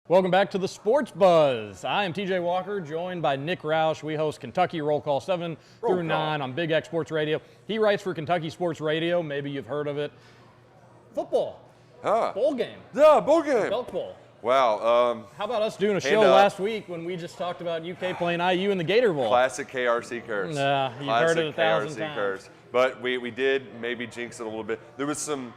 Welcome back to the Sports Buzz. I am TJ Walker, joined by Nick Roush. We host Kentucky Roll Call 7 through 9 on Big X Sports Radio. He writes for Kentucky Sports Radio. Maybe you've heard of it. Football. Bowl game. Yeah, bowl game. Belk Bowl. Wow. How about us doing a show last week when we just talked about UK playing IU in the Gator Bowl? Classic KRC curse. You've heard it 1,000 times. Curse. But we did maybe jinx it a little bit. There was some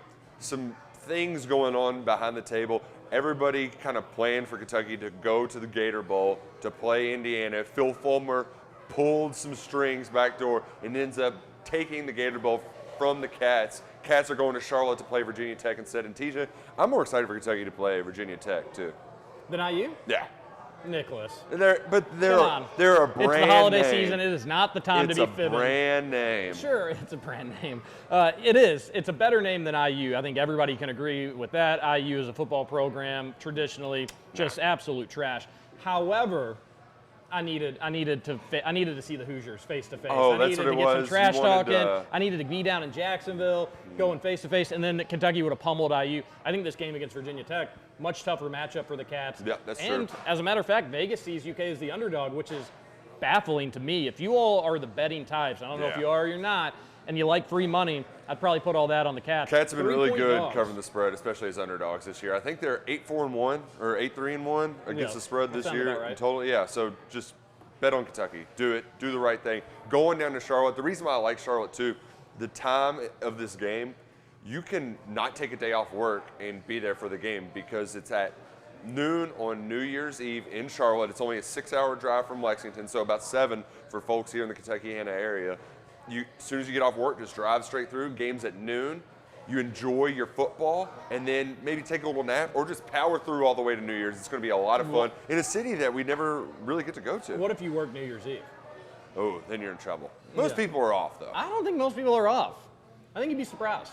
things going on behind the table. Everybody kind of planned for Kentucky to go to the Gator Bowl to play Indiana. Phil Fulmer pulled some strings backdoor and ends up taking the Gator Bowl from the Cats. Cats are going to Charlotte to play Virginia Tech instead. And TJ, I'm more excited for Kentucky to play Virginia Tech too. Than IU? Yeah. Nicholas. They're a brand It's the holiday name. season. It is not the time to be fibbing. It's a brand name. Sure, it's a brand name. It is. It's a better name than IU. I think everybody can agree with that. IU is a football program, traditionally just absolute trash. However, I needed to see the Hoosiers face to face. Oh, that's what it was. I needed to get some trash talking. I needed to be down in Jacksonville, going face to face, and then Kentucky would have pummeled IU. I think this game against Virginia Tech, much tougher matchup for the Cats. Yeah, that's true. And as a matter of fact, Vegas sees UK as the underdog, which is baffling to me. If you all are the betting types, I don't know if you are or you're not, and you like free money, I'd probably put all that on the Cats. Cats have been really good dogs. covering the spread, especially as underdogs this year. I think they're 8-4-1 or 8-3-1 against the spread this year about right. in total. Yeah, so just bet on Kentucky. Do it. Do the right thing. Going down to Charlotte. The reason why I like Charlotte too, the time of this game, you can not take a day off work and be there for the game because it's at noon on New Year's Eve in Charlotte. It's only a 6-hour drive from Lexington, so about 7 for folks here in the Kentucky-Hannah area. As soon as you get off work, just drive straight through. Game's at noon. You enjoy your football, and then maybe take a little nap or just power through all the way to New Year's. It's going to be a lot of fun in a city that we never really get to go to. What if you work New Year's Eve? Oh, then you're in trouble. Most people are off, though. I don't think most people are off. I think you'd be surprised.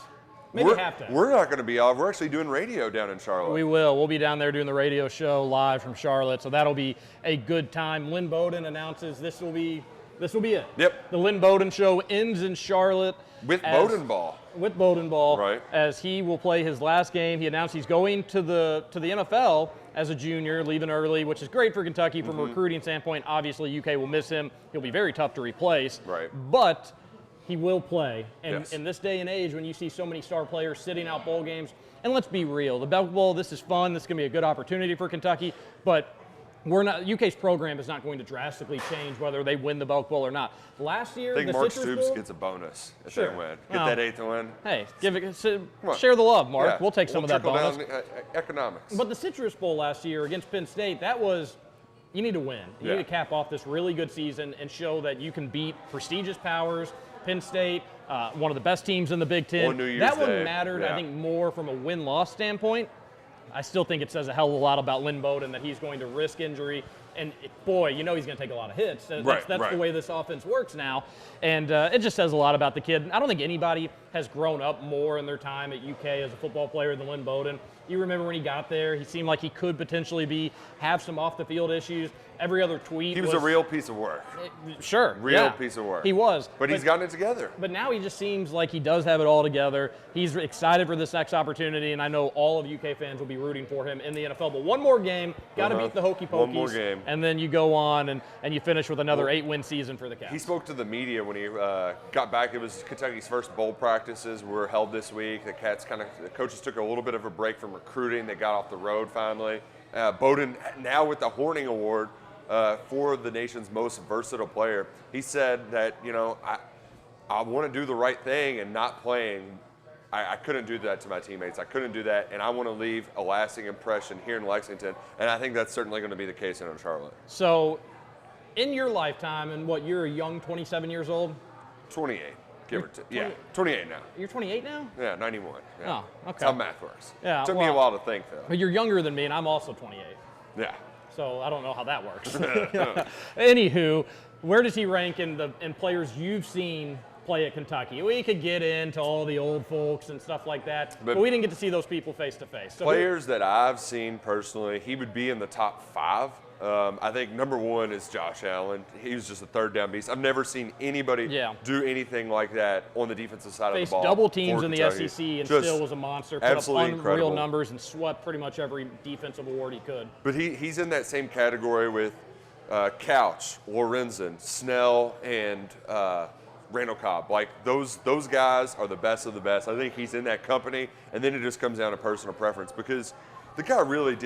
Maybe halftime. We're not going to be off. We're actually doing radio down in Charlotte. We will. We'll be down there doing the radio show live from Charlotte, so that'll be a good time. Lynn Bowden announces this will be it. Yep. The Lynn Bowden show ends in Charlotte. With Bowden ball. With Bowden ball. Right. As he will play his last game. He announced he's going to the NFL as a junior, leaving early, which is great for Kentucky from a recruiting standpoint. Obviously, UK will miss him. He'll be very tough to replace. Right. But he will play. And yes. in this day and age, when you see so many star players sitting out bowl games, and let's be real, the Belk Bowl, this is fun. This is going to be a good opportunity for Kentucky. But UK's program is not going to drastically change whether they win the Belk Bowl or not. Last year, I think the Mark Citrus Stoops Bowl, gets a bonus if Sure. they win. Well, Get that 8th win. Hey, share the love, Mark. Yeah. We'll take some of that trickle bonus. down economics. But the Citrus Bowl last year against Penn State, that was, you need to win. You need to cap off this really good season and show that you can beat prestigious powers, Penn State, one of the best teams in the Big Ten. On New Year's that one Day. mattered, Yeah. I think, more from a win-loss standpoint. I still think it says a hell of a lot about Lynn Bowden that he's going to risk injury. And boy, you know he's going to take a lot of hits. That's the way this offense works now. And it just says a lot about the kid. I don't think anybody has grown up more in their time at UK as a football player than Lynn Bowden. You remember when he got there, he seemed like he could potentially have some off-the-field issues. Every other tweet He was a real piece of work. Sure. Real piece of work. He was. But he's gotten it together. But now he just seems like he does have it all together. He's excited for this next opportunity, and I know all of UK fans will be rooting for him in the NFL. But one more game, got to beat the Hokie Pokies. One more game. And then you go on and you finish with another 8-win season for the Cats. He spoke to the media when he got back. It was Kentucky's first bowl practices were held this week. The coaches took a little bit of a break from recruiting. They got off the road finally. Bowden, now with the Horning Award, for the nation's most versatile player. He said that, I want to do the right thing and not playing. I couldn't do that to my teammates. I couldn't do that, and I want to leave a lasting impression here in Lexington, and I think that's certainly going to be the case in Charlotte. So, in your lifetime, and you're a young 27 years old? 28, give or take. Yeah, 28 now. You're 28 now? Yeah, 91. Yeah. Oh, okay. That's how math works. Yeah, Took me a while to think, though. But you're younger than me, and I'm also 28. Yeah. So I don't know how that works. Anywho, where does he rank in players you've seen play at Kentucky. We could get into all the old folks and stuff like that, but we didn't get to see those people face to face. Players that I've seen personally, he would be in the top 5. I think number 1 is Josh Allen. He was just a third down beast. I've never seen anybody do anything like that on the defensive side of the ball. Faced double teams in the SEC and just still was a monster. Put up unreal numbers and swept pretty much every defensive award he could. But he's in that same category with Couch, Lorenzen, Snell, and Randall Cobb. Like those guys are the best of the best. I think he's in that company, and then it just comes down to personal preference because the guy really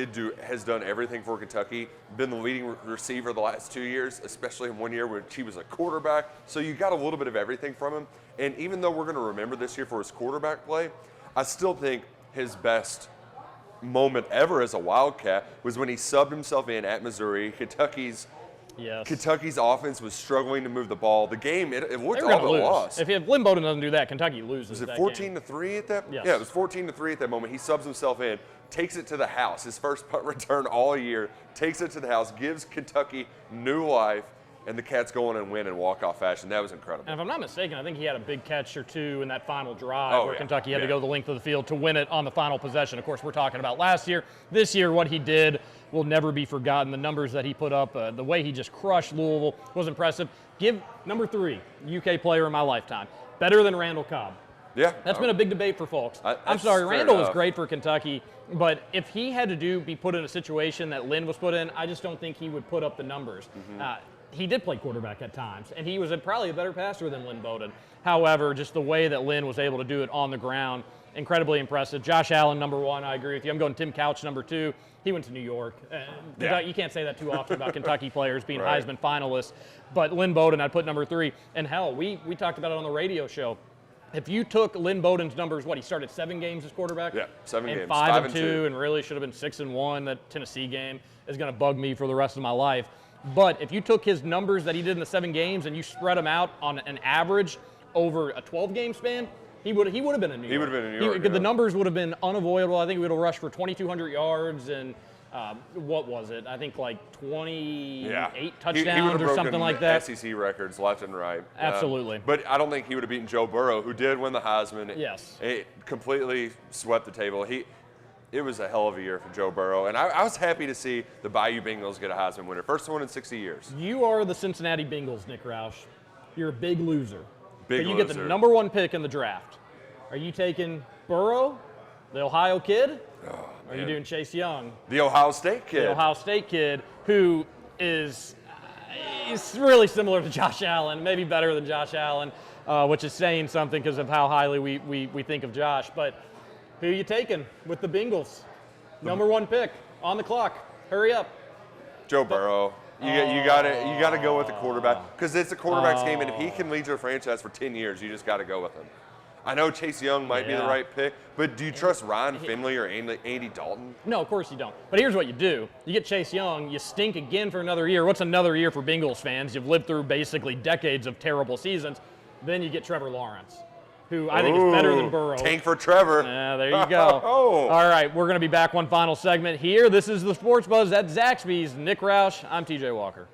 has done everything for Kentucky, been the leading receiver the last 2 years, especially in 1 year when he was a quarterback. So you got a little bit of everything from him. And even though we're going to remember this year for his quarterback play, I still think his best moment ever as a Wildcat was when he subbed himself in at Missouri. Kentucky's offense was struggling to move the ball. The game, it looked all but lost. If Lynn Bowden doesn't do that, Kentucky loses. Was it 14-3 at that? Yes. Yeah, it was 14-3 at that moment. He subs himself in, takes it to the house. His first punt return all year, takes it to the house, gives Kentucky new life, and the Cats go on and win in walk-off fashion. That was incredible. And if I'm not mistaken, I think he had a big catch or two in that final drive where Kentucky had to go the length of the field to win it on the final possession. Of course, we're talking about last year. This year, what he did will never be forgotten. The numbers that he put up, the way he just crushed Louisville was impressive. Give number 3, UK player in my lifetime. Better than Randall Cobb. Yeah. That's been a big debate for folks. I'm sorry, Randall was great for Kentucky, but if he had to be put in a situation that Lynn was put in, I just don't think he would put up the numbers. He did play quarterback at times, and he was probably a better passer than Lynn Bowden. However, just the way that Lynn was able to do it on the ground, incredibly impressive. Josh Allen, number 1, I agree with you. I'm going Tim Couch, number 2. He went to New York. You can't say that too often about Kentucky players being Heisman finalists. But Lynn Bowden, I'd put number 3. And hell, we talked about it on the radio show. If you took Lynn Bowden's numbers, he started 7 games as quarterback? Yeah, 7 games. 5-2, and really should have been 6-1. That Tennessee game is going to bug me for the rest of my life. But if you took his numbers that he did in the 7 games and you spread them out on an average over a 12-game span, he would have been in New York. He would have been in New York. The numbers would have been unavoidable. I think he would have rushed for 2,200 yards and what was it? I think like 28 touchdowns or something like that. SEC records left and right. Absolutely. But I don't think he would have beaten Joe Burrow, who did win the Heisman. Yes. It completely swept the table. It was a hell of a year for Joe Burrow, and I was happy to see the Bayou Bengals get a Heisman winner. First one in 60 years. You are the Cincinnati Bengals, Nick Roush. You're a big loser. Big loser. You get the number 1 pick in the draft. Are you taking Burrow, the Ohio kid? Or are you doing Chase Young? The Ohio State kid. The Ohio State kid who is really similar to Josh Allen, maybe better than Josh Allen, which is saying something because of how highly we think of Josh. But who are you taking with the Bengals? Number 1 pick on the clock. Hurry up. Joe Burrow. You got to go with the quarterback because it's a quarterback's game, and if he can lead your franchise for 10 years, you just got to go with him. I know Chase Young might be the right pick, but do you trust Ryan Finley or Andy Dalton? No, of course you don't. But here's what you do. You get Chase Young, you stink again for another year. What's another year for Bengals fans? You've lived through basically decades of terrible seasons. Then you get Trevor Lawrence, who I think is better than Burrow. Tank for Trevor. There you go. All right, we're going to be back one final segment here. This is the Sports Buzz at Zaxby's. Nick Roush, I'm TJ Walker.